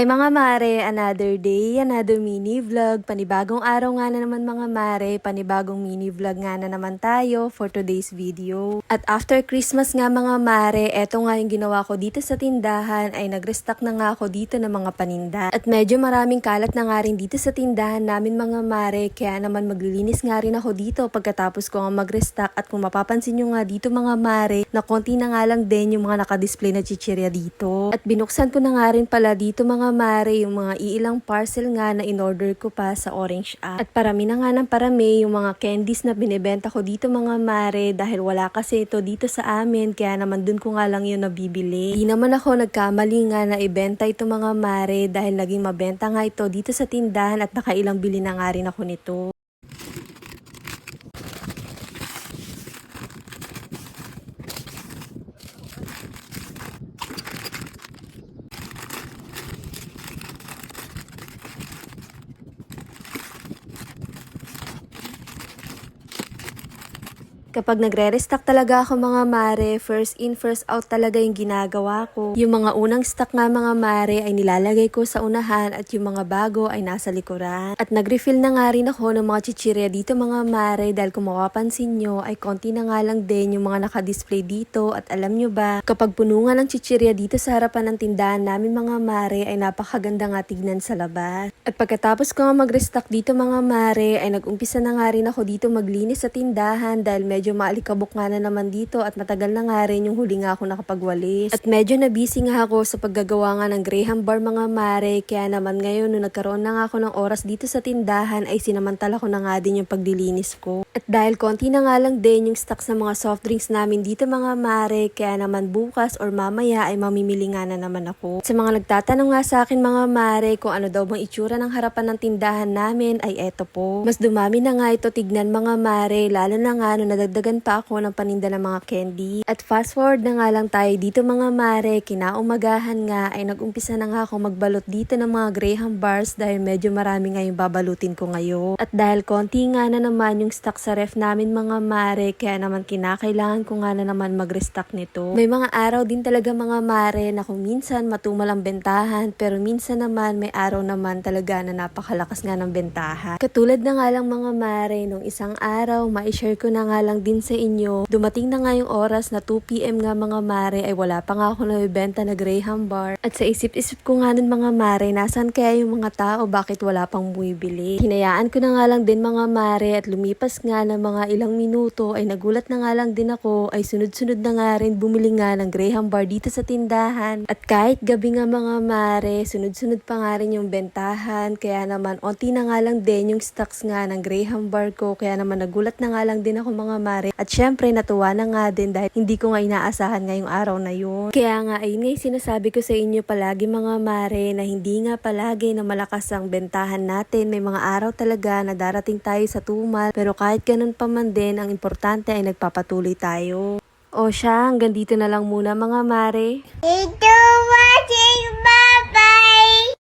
Hi mga mare, another day, another mini vlog. Panibagong araw nga na naman mga mare, panibagong mini vlog nga na naman tayo for today's video. At after Christmas nga mga mare, eto nga yung ginawa ko dito sa tindahan ay nag-restock na nga ako dito ng mga paninda. At medyo maraming kalat na nga rin dito sa tindahan namin mga mare, kaya naman maglilinis nga rin ako dito pagkatapos ko nga mag-restock. At kung mapapansin nyo nga dito mga mare, na konti na nga lang din yung mga nakadisplay na chichirya dito. At binuksan ko na nga rin pala dito mga mare yung mga iilang parcel nga na in-order ko pa sa Orange app. At parami na nga ng parami yung mga candies na binibenta ko dito mga mare dahil wala kasi ito dito sa amin, kaya naman dun ko nga lang yun nabibili. Di naman ako nagkamali nga na ibenta ito mga mare dahil naging mabenta nga ito dito sa tindahan at nakailang bili na nga rin ako nito. Kapag nagre-restock talaga ako mga mare, first in first out talaga yung ginagawa ko. Yung mga unang stock nga mga mare ay nilalagay ko sa unahan at yung mga bago ay nasa likuran. At nag-refill na nga rin ako ng mga chichirya dito mga mare dahil kung mapapansin nyo ay konti na nga lang din yung mga nakadisplay dito. At alam nyo ba, kapag puno nga ng chichirya dito sa harapan ng tindahan namin mga mare ay napakaganda nga tignan sa labas. At pagkatapos ko nga mag-restock dito mga mare ay nag-umpisa na nga rin ako dito maglinis sa tindahan dahil medyo maalikabok nga na naman dito at matagal na nga rin yung huli nga ako nakapagwalis. At medyo na-busy nga ako sa paggagawa nga ng Graham bar mga mare, kaya naman ngayon nung nagkaroon na nga ako ng oras dito sa tindahan ay sinamantala ko na nga din yung pagdilinis ko. At dahil konti na nga lang din yung stock sa mga soft drinks namin dito mga mare, kaya naman bukas or mamaya ay mamimili nga na naman ako. At sa mga nagtatanong nga sa akin mga mare kung ano daw bang itsura ng harapan ng tindahan namin ay eto po. Mas dumami na nga ito tignan mga mare, lalo na nga nung nadagdagan pa ako ng paninda ng mga candy. At fast forward na nga lang tayo dito mga mare, kinaumagahan nga ay nag-umpisa na nga ako magbalot dito ng mga Graham bars dahil medyo marami nga yung babalutin ko ngayon. At dahil konti nga na naman yung stock sa ref namin mga mare, kaya naman kinakailangan ko nga na naman mag-restock nito. May mga araw din talaga mga mare na kung minsan matumal ang bentahan, pero minsan naman may araw naman talaga na napakalakas nga ng bentahan. Katulad na nga lang mga mare, nung isang araw, ma-share ko na nga lang din sa inyo. Dumating na nga yung oras na 2 PM nga mga mare ay wala pa nga ako nabibenta na Graham bar. At sa isip-isip ko nga nun mga mare, nasan kaya yung mga tao, bakit wala pang bumibili? Hinayaan ko na nga lang din mga mare at lumipas nga ng mga ilang minuto ay nagulat na nga lang din ako ay sunod-sunod na nga rin bumili nga ng Graham bar dito sa tindahan. At kahit gabi nga mga mare, sunod-sunod pa nga rin yung bentahan, kaya naman onti na nga lang din yung stocks nga ng Graham bar ko, kaya naman nagulat na nga lang din ako mga mare. At syempre natuwa na nga din dahil hindi ko nga inaasahan ngayong araw na yun. Kaya nga ayun nga yung sinasabi ko sa inyo palagi mga mare na hindi nga palagi na malakas ang bentahan natin. May mga araw talaga na darating tayo sa tumal, pero kahit ganun pa man din, ang importante ay nagpapatuloy tayo. O siya, hanggang dito na lang muna mga mare. Ito,